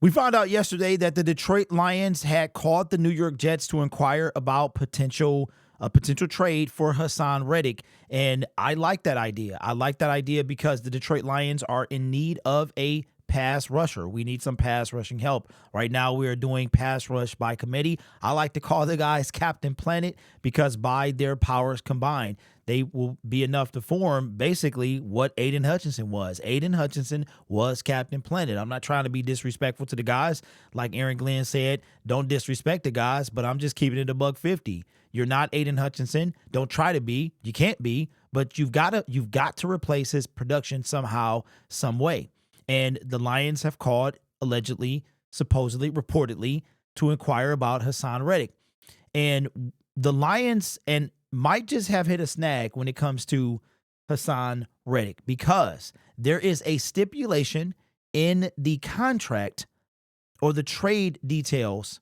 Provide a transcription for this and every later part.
We found out yesterday that the Detroit Lions had called the New York Jets to inquire about a potential trade for Haason Reddick, and I like that idea. I like that idea because the Detroit Lions are in need of a pass rusher. We need some pass rushing help. Right now we are doing pass rush by committee. I like to call the guys Captain Planet because by their powers combined, they will be enough to form basically what Aiden Hutchinson was. Aiden Hutchinson was Captain Planet. I'm not trying to be disrespectful to the guys. Like Aaron Glenn said, don't disrespect the guys, but I'm just keeping it a $150. You're not Aiden Hutchinson. Don't try to be. You can't be, but you've got to replace his production somehow, some way. And the Lions have called allegedly, supposedly, reportedly to inquire about Haason Reddick. And the Lions might just have hit a snag when it comes to Haason Reddick because there is a stipulation in the contract or the trade details,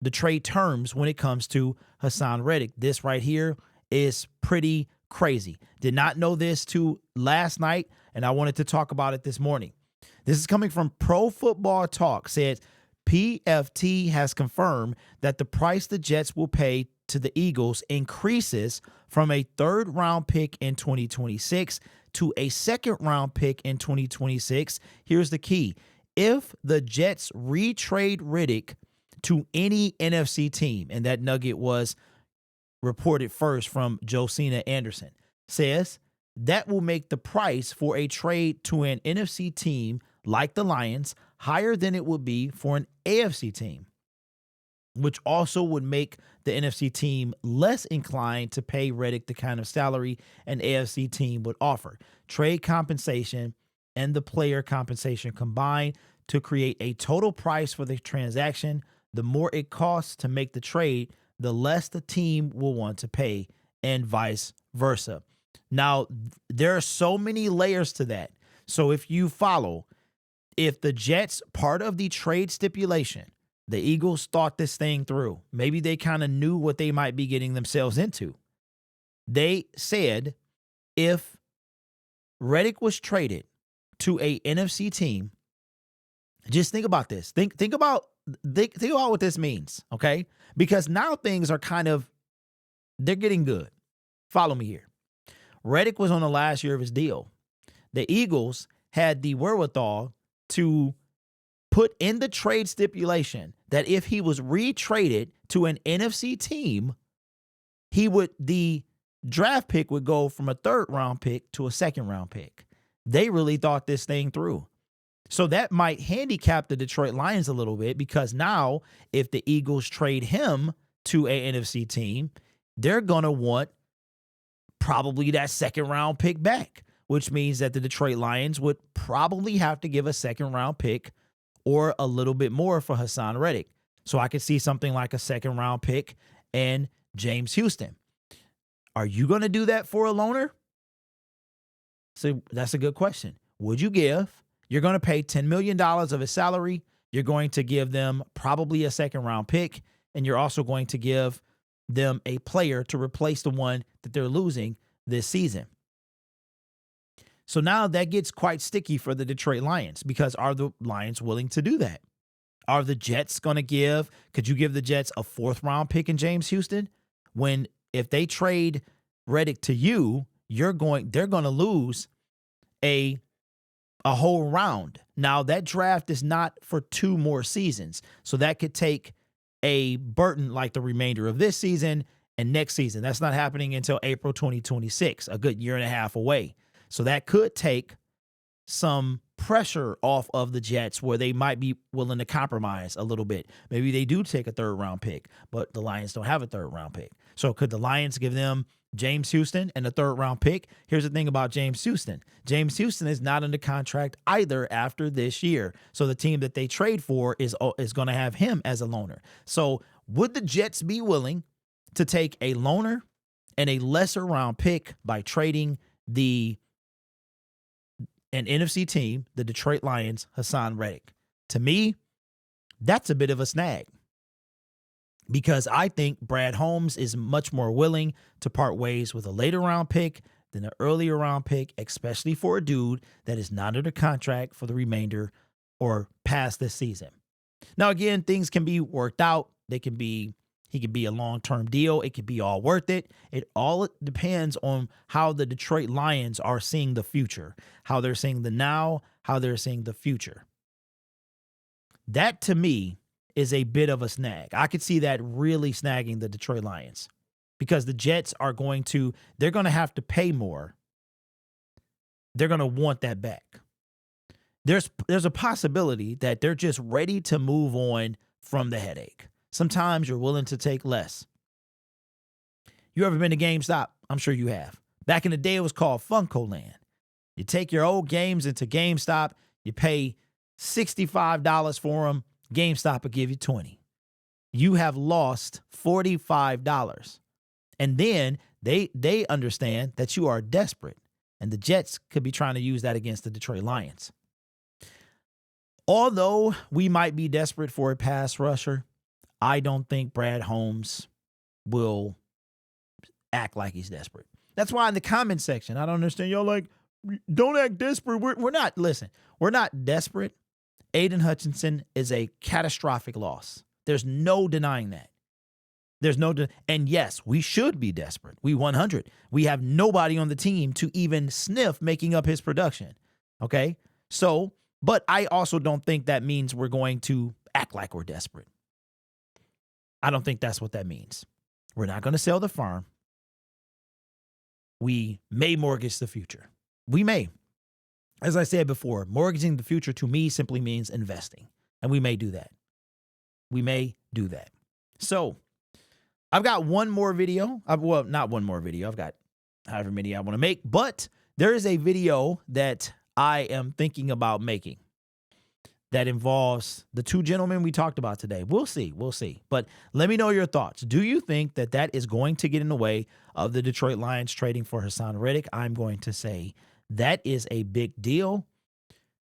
the trade terms when it comes to Haason Reddick. This right here is pretty crazy. Did not know this till last night, and I wanted to talk about it this morning. This is coming from Pro Football Talk. Says PFT has confirmed that the price the Jets will pay to the Eagles increases from a third-round pick in 2026 to a second-round pick in 2026. Here's the key. If the Jets retrade Reddick to any NFC team, and that nugget was reported first from Josina Anderson, says that will make the price for a trade to an NFC team like the Lions higher than it would be for an AFC team, which also would make the NFC team less inclined to pay Reddick the kind of salary an AFC team would offer. Trade compensation and the player compensation combined to create a total price for the transaction. The more it costs to make the trade, the less the team will want to pay, and vice versa. Now, there are so many layers to that. So if you follow, if the Jets, part of the trade stipulation, the Eagles thought this thing through. Maybe they kind of knew what they might be getting themselves into. They said if Reddick was traded to a NFC team, just think about this. Think about what this means, okay? Because now things are they're getting good. Follow me here. Reddick was on the last year of his deal. The Eagles had the wherewithal to put in the trade stipulation that if he was retraded to an NFC team, the draft pick would go from a third-round pick to a second-round pick. They really thought this thing through. So that might handicap the Detroit Lions a little bit because now if the Eagles trade him to a NFC team, they're going to want probably that second-round pick back, which means that the Detroit Lions would probably have to give a second-round pick or a little bit more for Haason Reddick. So I could see something like a second-round pick and James Houston. Are you going to do that for a loaner? So that's a good question. Would you give? You're going to pay $10 million of his salary. You're going to give them probably a second-round pick, and you're also going to give them a player to replace the one that they're losing this season. So now that gets quite sticky for the Detroit Lions because are the Lions willing to do that? Are the Jets going to could you give the Jets a fourth-round pick in James Houston? When if they trade Reddick to you, they're going to lose a whole round. Now, that draft is not for 2 more seasons. So that could take a burden like the remainder of this season and next season. That's not happening until April 2026, a good year and a half away. So that could take some pressure off of the Jets where they might be willing to compromise a little bit. Maybe they do take a third-round pick, but the Lions don't have a third-round pick. So could the Lions give them James Houston and a third-round pick? Here's the thing about James Houston. James Houston is not under contract either after this year. So the team that they trade for is going to have him as a loaner. So would the Jets be willing to take a loaner and a lesser-round pick by trading an NFC team, the Detroit Lions, Haason Reddick? To me, that's a bit of a snag because I think Brad Holmes is much more willing to part ways with a later round pick than an earlier round pick, especially for a dude that is not under contract for the remainder or past this season. Now, again, things can be worked out. He could be a long-term deal. It could be all worth it. It all depends on how the Detroit Lions are seeing the future, how they're seeing the now, how they're seeing the future. That, to me, is a bit of a snag. I could see that really snagging the Detroit Lions because the Jets they're going to have to pay more. They're going to want that back. There's a possibility that they're just ready to move on from the headache. Sometimes you're willing to take less. You ever been to GameStop? I'm sure you have. Back in the day, it was called Funko Land. You take your old games into GameStop, you pay $65 for them, GameStop will give you $20. You have lost $45. And then they understand that you are desperate. And the Jets could be trying to use that against the Detroit Lions. Although we might be desperate for a pass rusher, I don't think Brad Holmes will act like he's desperate. That's why in the comment section, I don't understand. Y'all like, don't act desperate. We're not, listen, we're not desperate. Aiden Hutchinson is a catastrophic loss. There's no denying that. And yes, we should be desperate. We 100. We have nobody on the team to even sniff making up his production. Okay? So, but I also don't think that means we're going to act like we're desperate. I don't think that's what that means. We're not going to sell the farm. We may mortgage the future. We may. As I said before, mortgaging the future to me simply means investing. And we may do that. We may do that. So, I've got one more video. Well, not one more video. I've got however many I want to make. But there is a video that I am thinking about making that involves the two gentlemen we talked about today. We'll see. We'll see. But let me know your thoughts. Do you think that that is going to get in the way of the Detroit Lions trading for Haason Reddick? I'm going to say that is a big deal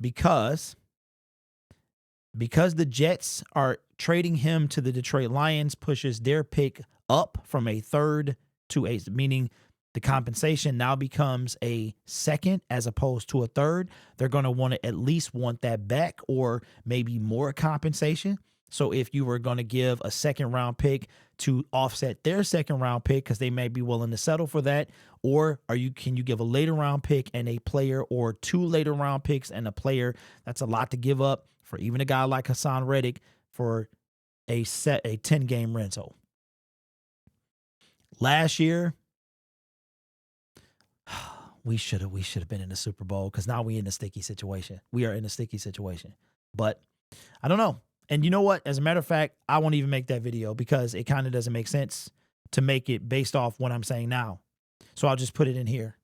because the Jets are trading him to the Detroit Lions pushes their pick up from a third to a, meaning the compensation now becomes a second as opposed to a third. They're going to want to at least want that back or maybe more compensation. So if you were going to give a second round pick to offset their second round pick because they may be willing to settle for that, or can you give a later round pick and a player, or two later round picks and a player? That's a lot to give up for even a guy like Haason Reddick for a 10-game rental. Last year, we should have been in the Super Bowl because now we're in a sticky situation. We are in a sticky situation. But I don't know. And you know what? As a matter of fact, I won't even make that video because it kind of doesn't make sense to make it based off what I'm saying now. So I'll just put it in here.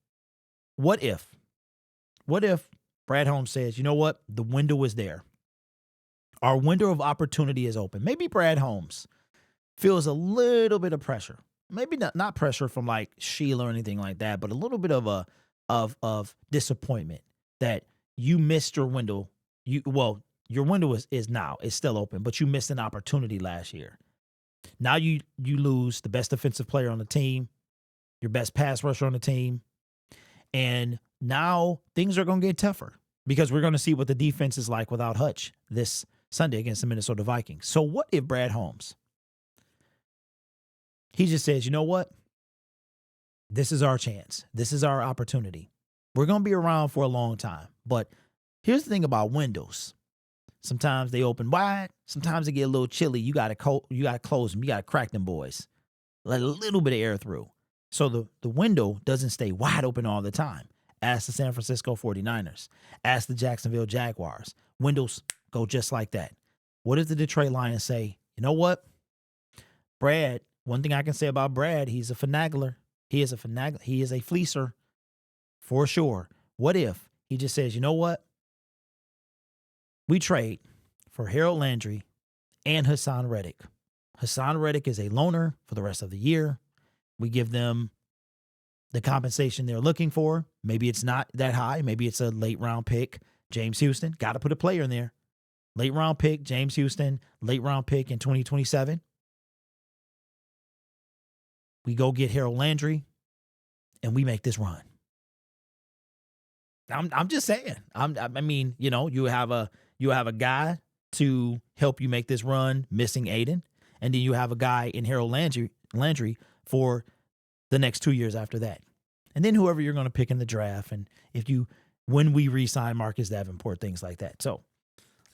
What if Brad Holmes says, you know what? The window is there. Our window of opportunity is open. Maybe Brad Holmes feels a little bit of pressure. Maybe not pressure from like Sheila or anything like that, but a little bit of of disappointment that you missed your window. Your window is now. It's still open, but you missed an opportunity last year. Now you lose the best defensive player on the team, your best pass rusher on the team, and now things are going to get tougher because we're going to see what the defense is like without Hutch this Sunday against the Minnesota Vikings. So what if Brad Holmes, he just says, you know what? This is our chance. This is our opportunity. We're going to be around for a long time. But here's the thing about windows. Sometimes they open wide. Sometimes they get a little chilly. You got to close them. You got to crack them boys. Let a little bit of air through. So the window doesn't stay wide open all the time. Ask the San Francisco 49ers. Ask the Jacksonville Jaguars. Windows go just like that. What if the Detroit Lions say, you know what? Brad, one thing I can say about Brad, he's a finagler. He is a fleecer for sure. What if he just says, you know what? We trade for Harold Landry and Haason Reddick. Haason Reddick is a loaner for the rest of the year. We give them the compensation they're looking for. Maybe it's not that high. Maybe it's a late round pick. James Houston, got to put a player in there. Late round pick, James Houston, late round pick in 2027. We go get Harold Landry, and we make this run. I'm just saying. I mean, you know, you have a guy to help you make this run, missing Aiden. And then you have a guy in Harold Landry for the next 2 years after that. And then whoever you're going to pick in the draft. And when we re-sign Marcus Davenport, things like that. So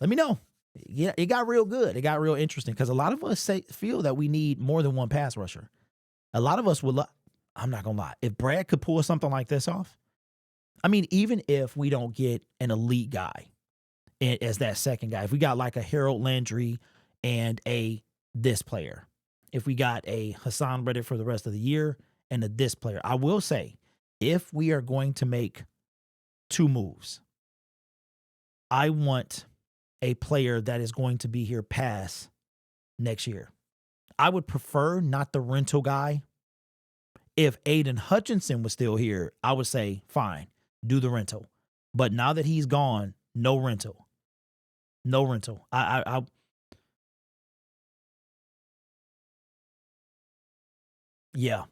let me know. Yeah, it got real good. It got real interesting because a lot of us feel that we need more than one pass rusher. A lot of us would I'm not going to lie. If Brad could pull something like this off, I mean, even if we don't get an elite guy as that second guy, if we got like a Harold Landry and this player, if we got a Haason Reddick for the rest of the year and this player, I will say, if we are going to make 2 moves, I want a player that is going to be here past next year. I would prefer not the rental guy. If Aiden Hutchinson was still here, I would say, fine, do the rental. But now that he's gone, no rental. No rental. Yeah.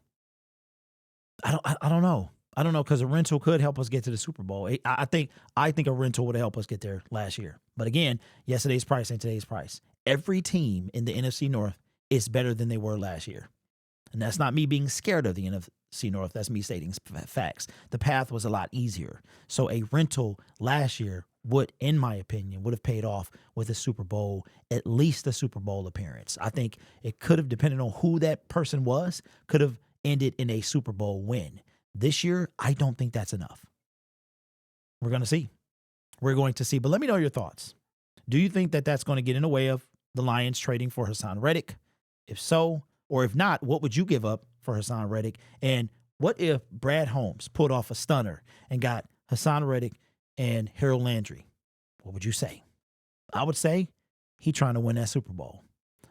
I don't know. I don't know because a rental could help us get to the Super Bowl. I think a rental would help us get there last year. But again, yesterday's price ain't today's price. Every team in the NFC North is better than they were last year. And that's not me being scared of the NFC North. That's me stating facts. The path was a lot easier. So a rental last year would, in my opinion, would have paid off with a Super Bowl, at least a Super Bowl appearance. I think it could have, depending on who that person was, could have ended in a Super Bowl win. This year, I don't think that's enough. We're going to see. We're going to see. But let me know your thoughts. Do you think that that's going to get in the way of the Lions trading for Haason Reddick? If so, or if not, what would you give up for Haason Reddick? And what if Brad Holmes pulled off a stunner and got Haason Reddick and Harold Landry? What would you say? I would say he trying to win that Super Bowl.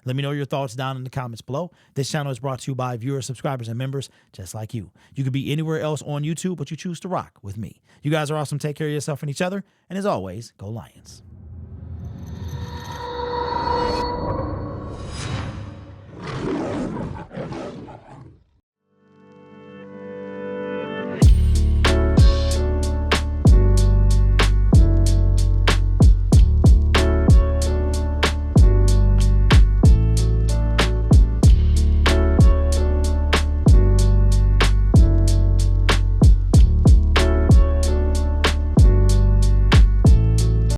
Let me know your thoughts down in the comments below. This channel is brought to you by viewers, subscribers, and members just like you. You could be anywhere else on YouTube, but you choose to rock with me. You guys are awesome. Take care of yourself and each other. And as always, go Lions.